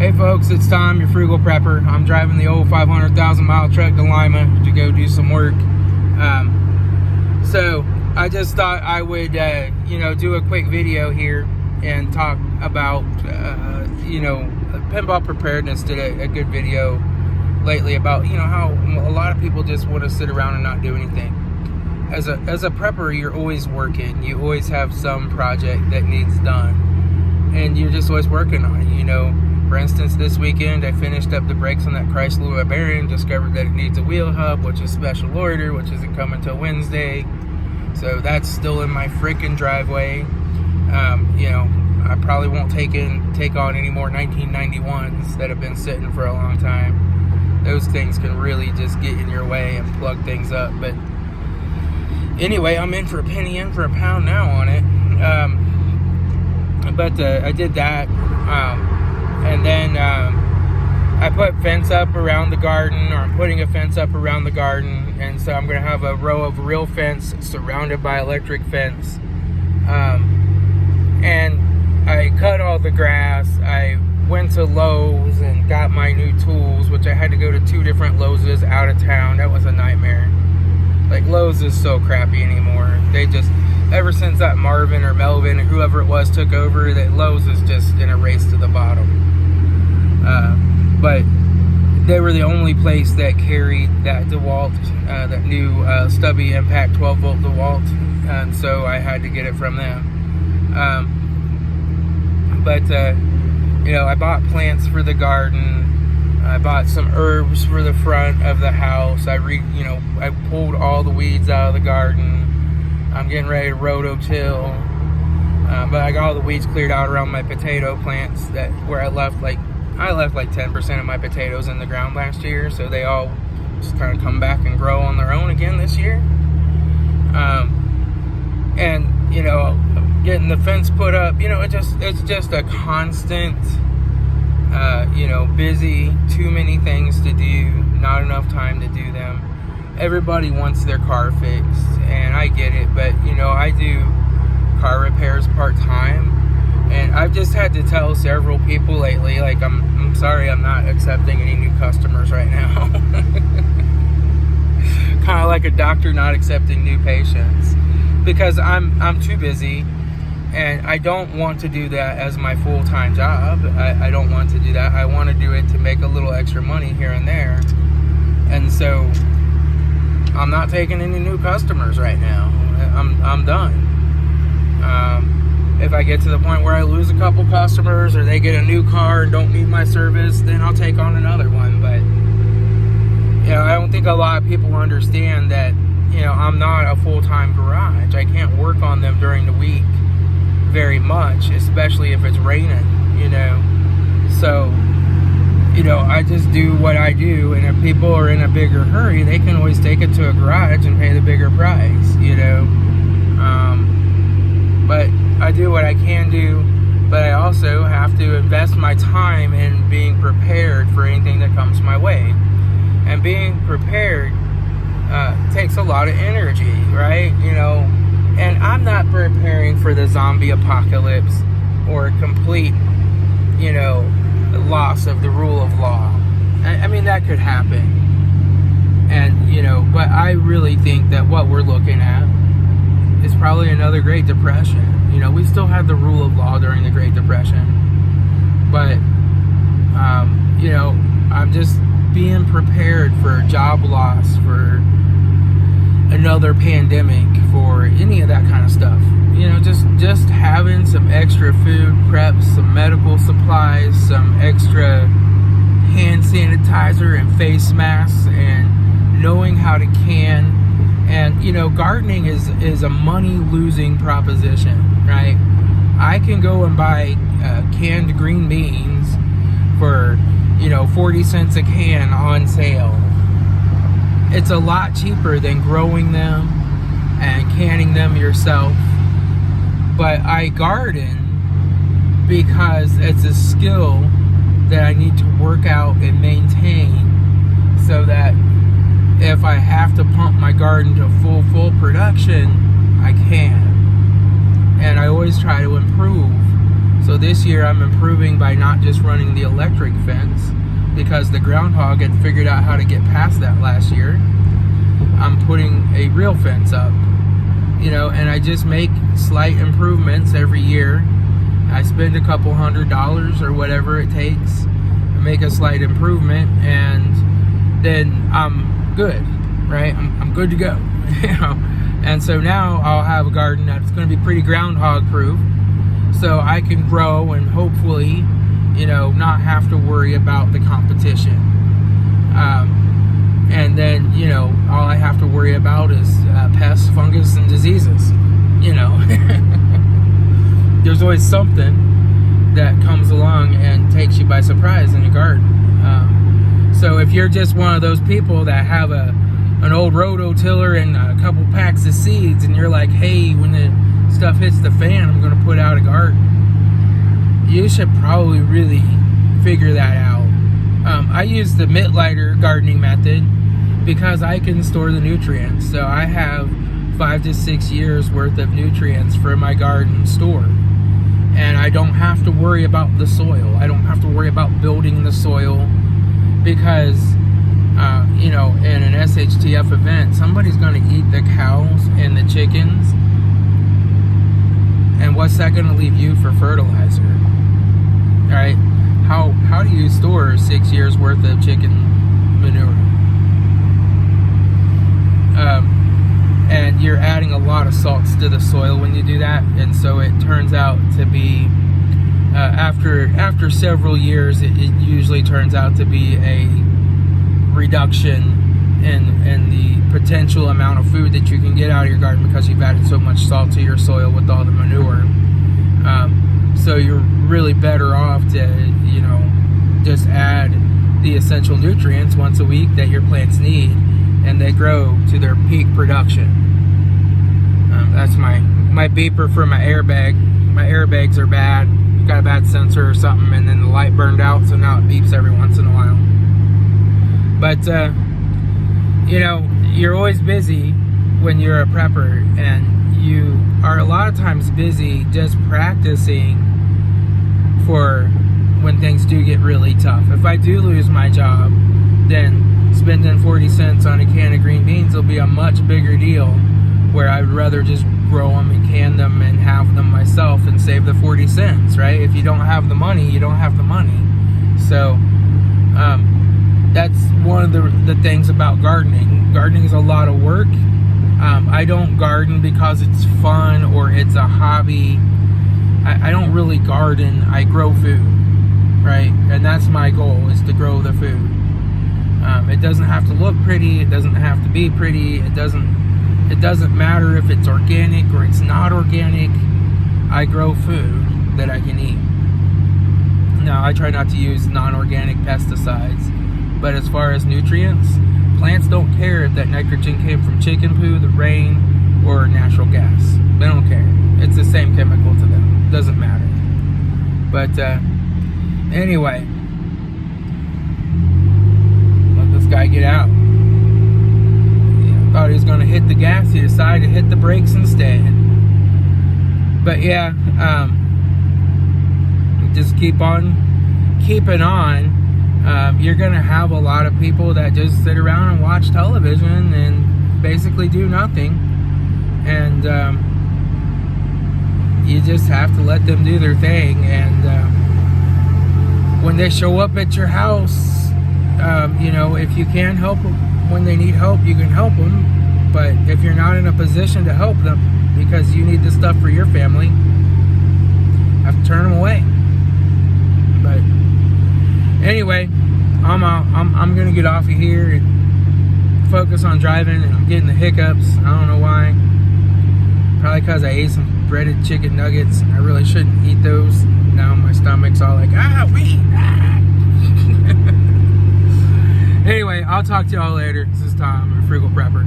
Hey folks, it's Tom, your frugal prepper. I'm driving the old 500,000 mile truck to Lima to go do some work. So I just thought I would, do a quick video here and talk about, Pinball Preparedness did a good video lately about, how a lot of people just want to sit around and not do anything. As a prepper, you're always working. You always have some project that needs done, and you're just always working on it, For instance, this weekend I finished up the brakes on that Chrysler Barbarian, discovered that it needs a wheel hub, which is special order, which isn't coming till Wednesday. So that's still in my freaking driveway. I probably won't take on any more 1991s that have been sitting for a long time. Those things can really just get in your way and plug things up. But anyway, I'm in for a penny, in for a pound now on it. But I did that. And then I put fence up around the garden, or I'm putting a fence up around the garden, and so I'm going to have a row of real fence surrounded by electric fence. And I cut all the grass. I went to Lowe's and got my new tools, which I had to go to 2 different Lowe's out of town. That was a nightmare. Like, Lowe's is so crappy anymore. They just, ever since that Marvin or Melvin or whoever it was took over, that Lowe's is just in a race to the bottom. But they were the only place that carried that DeWalt, that new stubby impact 12-volt DeWalt, and so I had to get it from them. I bought plants for the garden. I bought some herbs for the front of the house. I pulled all the weeds out of the garden. I'm getting ready to rototill. But I got all the weeds cleared out around my potato plants where I left like 10% of my potatoes in the ground last year, so they all just kind of come back and grow on their own again this year. Getting the fence put up, it's just a constant, busy, too many things to do, not enough time to do them. Everybody wants their car fixed, and I get it, but I do car repairs part-time, and I've just had to tell several people lately, like, I'm sorry, I'm not accepting any new customers right now. Kind of like a doctor not accepting new patients, because I'm too busy, and I don't want to do that as my full-time job. I don't want to do that. I want to do it to make a little extra money here and there, and so I'm not taking any new customers right now. I'm done. If I get to the point where I lose a couple customers, or they get a new car and don't need my service, then I'll take on another one. But I don't think a lot of people understand that I'm not a full-time garage. I can't work on them during the week very much, especially if it's raining. So I just do what I do, and if people are in a bigger hurry, they can always take it to a garage and pay the bigger price. But I do what I can do, but I also have to invest my time in being prepared for anything that comes my way. And being prepared takes a lot of energy, right? And I'm not preparing for the zombie apocalypse or a complete, loss of the rule of law. I mean, that could happen. And, but I really think that what we're looking at is probably another Great Depression. We still had the rule of law during the Great Depression. But, I'm just being prepared for job loss, for another pandemic, for any of that kind of stuff. Just having some extra food preps, some medical supplies, some extra hand sanitizer and face masks, and knowing how to can. And gardening is a money losing proposition, right? I can go and buy canned green beans for 40 cents a can on sale. It's a lot cheaper than growing them and canning them yourself. But I garden because it's a skill that I need to work out and maintain, so that if I have to pump my garden to full production, I can. And I always try to improve. So So this year I'm improving by not just running the electric fence, because the groundhog had figured out how to get past that last year. I'm putting a real fence up, and I just make slight improvements every year. I spend a couple $100 or whatever it takes, make a slight improvement, and then I'm good, right? I'm good to go. And so now I'll have a garden that's going to be pretty groundhog proof, so I can grow and hopefully not have to worry about the competition. And then all I have to worry about is pests, fungus, and diseases. There's always something that comes along and takes you by surprise in your garden. So if you're just one of those people that have an old rototiller and a couple packs of seeds, and you're like, hey, when the stuff hits the fan, I'm going to put out a garden, you should probably really figure that out. I use the Mittlighter gardening method because I can store the nutrients. So I have 5 to 6 years worth of nutrients for my garden stored. And I don't have to worry about the soil. I don't have to worry about building the soil because, in an SHTF event, somebody's going to eat the cows and the chickens. And what's that going to leave you for fertilizer? All right? How do you store 6 years worth of chicken manure? And you're adding a lot of salts to the soil when you do that, and so it turns out to be after several years, it usually turns out to be a reduction in the potential amount of food that you can get out of your garden because you've added so much salt to your soil with all the manure. So you're really better off to just add the essential nutrients once a week that your plants need, and they grow to their peak production. That's my beeper for my airbag. My airbags are bad. Got a bad sensor or something, and then the light burned out, so now it beeps every once in a while. But you're always busy when you're a prepper, and you are a lot of times busy just practicing for when things do get really tough. If I do lose my job, then spending 40 cents on a can of green beans will be a much bigger deal, where I'd rather just grow them and can them and have them myself and save the 40 cents, right? If you don't have the money, you don't have the money. So that's one of the things about gardening. Gardening is a lot of work. I don't garden because it's fun or it's a hobby. I don't really garden. I grow food, right? And that's my goal, is to grow the food. It doesn't have to look pretty. It doesn't have to be pretty. It doesn't matter if it's organic or it's not organic. I grow food that I can eat. Now, I try not to use non-organic pesticides, but as far as nutrients, plants don't care if that nitrogen came from chicken poo, the rain, or natural gas. They don't care. It's the same chemical to them. It doesn't matter. But anyway, let this guy get out. Thought he was going to hit the gas. He decided to hit the brakes instead. But yeah, just keep on keeping on. You're going to have a lot of people that just sit around and watch television and basically do nothing. And you just have to let them do their thing. And when they show up at your house, if you can help them, when they need help, you can help them. But if you're not in a position to help them because you need the stuff for your family, you have to turn them away. But anyway, I'm gonna get off of here and focus on driving, and I'm getting the hiccups. I don't know why. Probably because I ate some breaded chicken nuggets, and I really shouldn't eat those. Now my stomach's all like, wait. Anyway, I'll talk to y'all later. This is Tom, a Frugal Prepper.